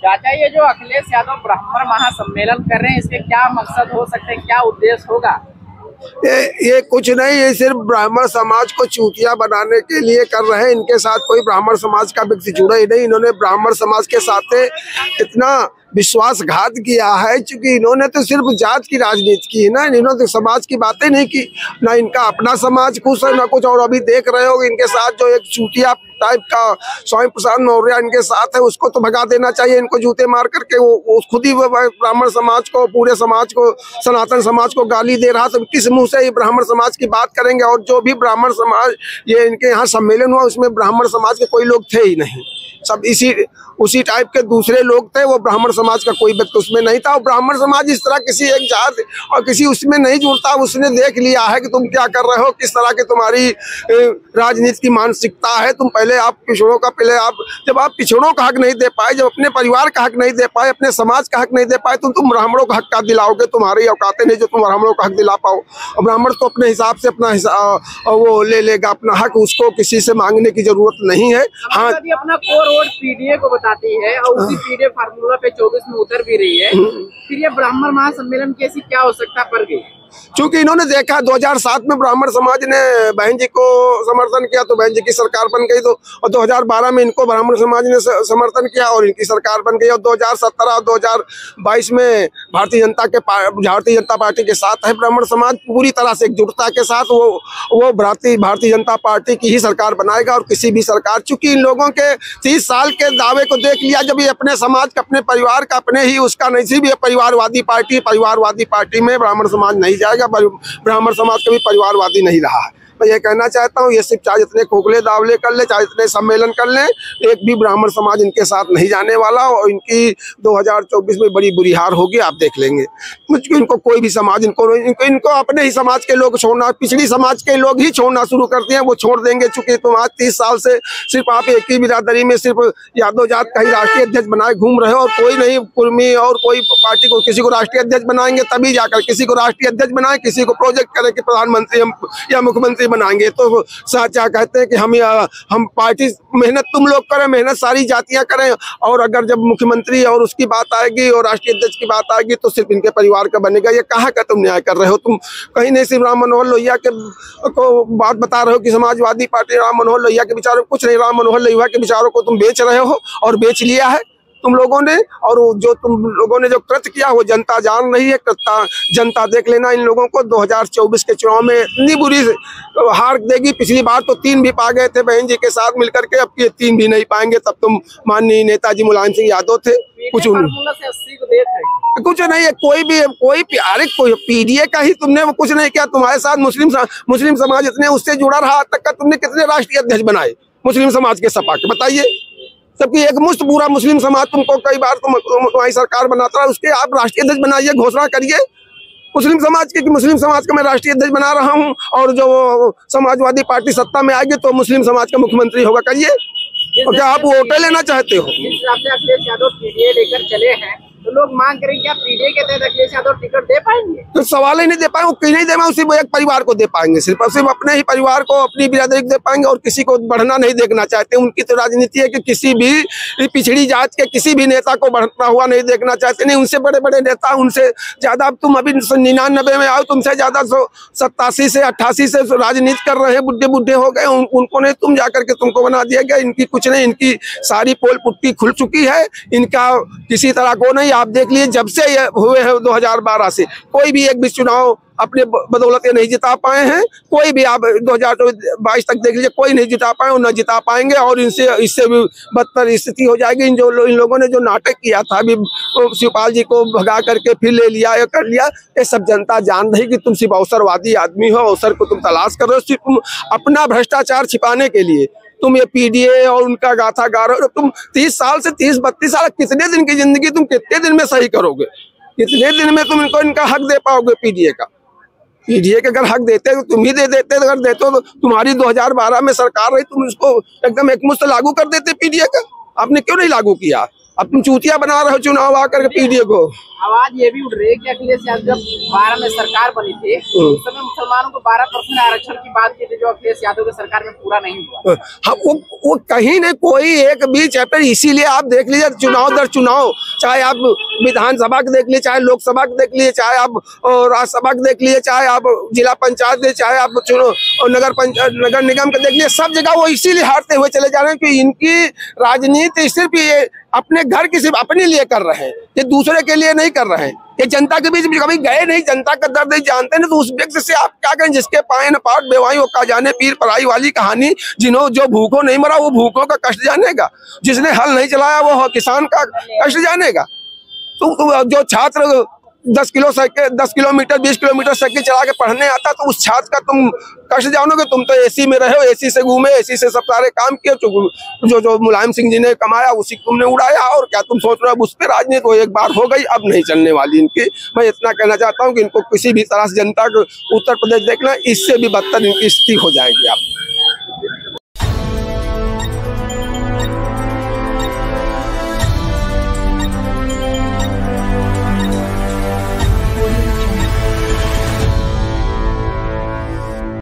चाचा, ये जो अखिलेश यादव ब्राह्मण महासम्मेलन कर रहे हैं, इसके क्या मकसद हो सकते हैं, क्या उद्देश्य होगा? ये कुछ नहीं, ये सिर्फ ब्राह्मण समाज को चूतिया बनाने के लिए कर रहे हैं। इनके साथ कोई ब्राह्मण समाज का व्यक्ति जुड़ा ही नहीं। इन्होंने ब्राह्मण समाज के साथ इतना विश्वासघात किया है, क्योंकि इन्होंने तो सिर्फ जात की राजनीति की है ना, इन्होंने तो समाज की बातें नहीं की। ना इनका अपना समाज खुश है ना कुछ। और अभी देख रहे हो इनके साथ जो एक चूतिया टाइप का स्वामी प्रसाद मौर्य इनके साथ है, उसको तो भगा देना चाहिए। इनको जूते मार करके वो खुद ही ब्राह्मण समाज को, पूरे समाज को, सनातन समाज को गाली दे रहा। तो किस मुंह से ये ब्राह्मण समाज की बात करेंगे? और जो भी ब्राह्मण समाज ये इनके यहाँ सम्मेलन हुआ, उसमें ब्राह्मण समाज के कोई लोग थे ही नहीं। सब उसी टाइप के दूसरे लोग थे। वो ब्राह्मण समाज का कोई व्यक्ति उसमें नहीं था। और ब्राह्मण समाज इस तरह किसी एक जात और किसी उसमें नहीं जुड़ता। उसने देख लिया है कि तुम क्या कर रहे हो, किस तरह की तुम्हारी राजनीति की मानसिकता है। तुम पहले आप पिछड़ों का जब आप पिछड़ों का हक नहीं दे पाए, जब अपने परिवार का हक नहीं दे पाए, अपने समाज का हक नहीं दे पाए, तो तुम ब्राह्मणों का हक का दिलाओगे? तुम्हारी औकातें नहीं जो तुम ब्राह्मणों का हक दिला पाओ। और ब्राह्मण तो अपने हिसाब से अपना वो ले लेगा अपना हक, उसको किसी से मांगने की जरूरत नहीं है। हाँ, अपना कोर वोट पीडीए को बताती है और उसी पीडीए फार्मूला पे 24 में उतर भी रही है। फिर ये ब्राह्मण महासम्मेलन की ऐसी क्या आवश्यकता पड़ गई? क्योंकि इन्होंने देखा 2007 में ब्राह्मण समाज ने बहन जी को समर्थन किया तो बहन जी की सरकार बन गई। तो और 2012 में इनको ब्राह्मण समाज ने समर्थन किया और इनकी सरकार बन गई। और 2017 और 2022 में भारतीय जनता पार्टी के साथ है ब्राह्मण समाज, पूरी तरह से एकजुटता के साथ वो भारतीय जनता पार्टी की ही सरकार बनाएगा। और किसी भी सरकार, चूंकि इन लोगों के 30 साल के दावे को देख लिया, जब ये अपने समाज का, अपने परिवार का, अपने ही उसका नसीब है परिवारवादी पार्टी में ब्राह्मण समाज नहीं जाएगा। ब्राह्मण समाज कभी परिवारवादी नहीं रहा है। मैं ये कहना चाहता हूँ, ये सिर्फ चाहे इतने खोखले दावले कर ले, चाहे इतने सम्मेलन कर लें, एक भी ब्राह्मण समाज इनके साथ नहीं जाने वाला। और इनकी 2024 में बड़ी बुरी हार होगी, आप देख लेंगे। मुझको इनको कोई भी समाज इनको अपने ही समाज के लोग छोड़ना, पिछड़ी समाज के लोग ही छोड़ना शुरू करते हैं, वो छोड़ देंगे। चूंकि तुम आज 30 साल से सिर्फ आप एक ही बिरादरी में सिर्फ यादव जात का ही राष्ट्रीय अध्यक्ष बनाए घूम रहे हो, और कोई नहीं कुर्मी और कोई पार्टी को किसी को राष्ट्रीय अध्यक्ष बनाएंगे, तभी जाकर किसी को राष्ट्रीय अध्यक्ष बनाए, किसी को प्रोजेक्ट करे कि प्रधानमंत्री या मुख्यमंत्री बनाएंगे। तो क्या कहते हैं कि हम पार्टी मेहनत तुम लोग करें, मेहनत सारी जातियां करें। और अगर जब मुख्यमंत्री और उसकी बात आएगी और राष्ट्रीय अध्यक्ष की बात आएगी तो सिर्फ इनके परिवार का बनेगा। ये कहाँ का तुम न्याय कर रहे हो? तुम कहीं नहीं सिर्फ राम मनोहर लोहिया को बात बता रहे हो कि समाजवादी पार्टी राम मनोहर लोहिया के विचारों, कुछ नहीं, राम मनोहर लोहिया के विचारों को तुम बेच रहे हो और बेच लिया है तुम लोगों ने। और जो तुम लोगों ने जो कृत्य किया वो जनता जान रही है। जनता देख लेना इन लोगों को 2024 के चुनाव में इतनी बुरी हार देगी। पिछली बार तो 3 भी पा गए थे बहन जी के साथ मिलकर के, अब ये 3 भी नहीं पाएंगे। तब तुम माननीय नेताजी मुलायम सिंह यादव थे, कुछ नहीं है। कोई पीडीए का ही तुमने कुछ नहीं किया। तुम्हारे साथ मुस्लिम समाज इतने उससे जुड़ा रहा, आज तक का तुमने कितने राष्ट्रीय अध्यक्ष बनाए मुस्लिम समाज के सपा के, बताइए? सबकी एक मुश्त पूरा मुस्लिम समाज तुमको कई बार तुम्हारी सरकार बनाता है, उसके आप राष्ट्रीय अध्यक्ष बनाइए, घोषणा करिए मुस्लिम समाज के कि मुस्लिम समाज का मैं राष्ट्रीय अध्यक्ष बना रहा हूं। और जो समाजवादी पार्टी सत्ता में आएगी तो मुस्लिम समाज का मुख्यमंत्री होगा, करिए। और क्या आप वोटें लेना चाहते हो? अखिलेश यादव पीडीए लेकर चले हैं तो लोग मांग करेंगे क्या पीडीए के तहत अखिलेश यादव टिकट दे पाएंगे? तो सवाल ही नहीं दे पाएंगे, कहीं नहीं दे पाएंगे। सिर्फ एक परिवार को दे पाएंगे, सिर्फ अपने ही परिवार को, अपनी बिरादरी को दे पाएंगे। और किसी को बढ़ना नहीं देखना चाहते। उनकी तो राजनीति है कि किसी भी पिछड़ी जात के किसी भी नेता को बढ़ता हुआ नहीं देखना चाहते। नहीं, उनसे बड़े बड़े नेता, उनसे ज्यादा, अब तुम अभी 99 में आओ, तुमसे ज्यादा 87 से 88 से राजनीति कर रहे हैं, बुढ़े हो गए, उनको नहीं तुम जाकर के तुमको बना दिया गया। इनकी कुछ नहीं, इनकी सारी पोल पुट्टी खुल चुकी है, इनका किसी तरह को नहीं। आप देख लीजिए, जब से ये हुए हैं 2012 से कोई भी एक भी चुनाव अपने बदौलत नहीं जिता पाए हैं। कोई भी आप 2022 तक देख लीजिए, कोई नहीं जिता पाए और न जिता पाएंगे। और इससे भी बदतर स्थिति हो जाएगी। इन लोगों ने जो नाटक किया था, अभी शिवपाल जी को भगा करके फिर ले लिया या कर लिया, ये सब जनता जान रही कि तुम सिर्फ अवसरवादी आदमी हो, अवसर को तुम तलाश कर रहे हो, सिर्फ तुम अपना भ्रष्टाचार छिपाने के लिए तुम ये पीडीए और उनका गाथा गा रहे हो। तुम 30 साल से 30-32 साल, कितने दिन की जिंदगी तुम कितने दिन में सही करोगे? कितने दिन में तुम इनका हक दे पाओगे? पीडीए का, पीडीए के अगर हक देते तो तुम ही दे देते। अगर देते तो तुम्हारी 2012 में सरकार रही, तुम इसको एकदम एकमुश्त लागू कर देते पीडीए का। आपने क्यों नहीं लागू किया? अब तुम चूतिया बना रहे हो चुनाव आकर के पीडीए को। आवाज ये भी उठ रही है कि अखिलेश यादव जब 12 में सरकार बनी थी उस समय मुसलमानों को 12% आरक्षण की बात की थी, जो अखिलेश यादव की सरकार में पूरा नहीं हुआ। हाँ, वो कहीं न कोई एक भी चैप्टर, इसीलिए आप देख लीजिए चुनाव दर चुनाव, चाहे आप विधानसभा के देख लीजिए, चाहे लोकसभा के देख लीजिए, चाहे आप राज्यसभा के देख लीजिए, चाहे आप जिला पंचायत देख, चाहे आप नगर निगम के देख लीजिए, सब जगह वो इसीलिए हारते हुए चले जा रहे हैं कि इनकी राजनीति सिर्फ ये अपने घर की सिर्फ अपने लिए कर रहे हैं, ये दूसरे के लिए नहीं कर रहे हैं। ये जनता के बीच कभी गए नहीं, जनता का दर्द नहीं जानते ना, तो उस व्यक्ति से आप क्या करें जिसके पाए न पाट बेवाई वो का जाने पीर पराई वाली कहानी। जो भूखों नहीं मरा वो भूखों का कष्ट जानेगा, जिसने हल नहीं चलाया वो किसान का कष्ट जानेगा। तो जो छात्र 10 किलोमीटर 20 किलोमीटर साइकिल चला के पढ़ने आता, तो उस छात्र का तुम कष्ट जानोगे। तुम तो एसी में रहे हो, एसी से घूमे, एसी से सब सारे काम किए, जो मुलायम सिंह जी ने कमाया उसी को तुमने उड़ाया। और क्या तुम सोच रहे हो उस पर राजनीति वो एक बार हो गई, अब नहीं चलने वाली इनकी। मैं इतना कहना चाहता हूँ कि इनको किसी भी तरह से जनता को उत्तर प्रदेश देखना, इससे भी बदतर इनकी स्थिति हो जाएगी। आप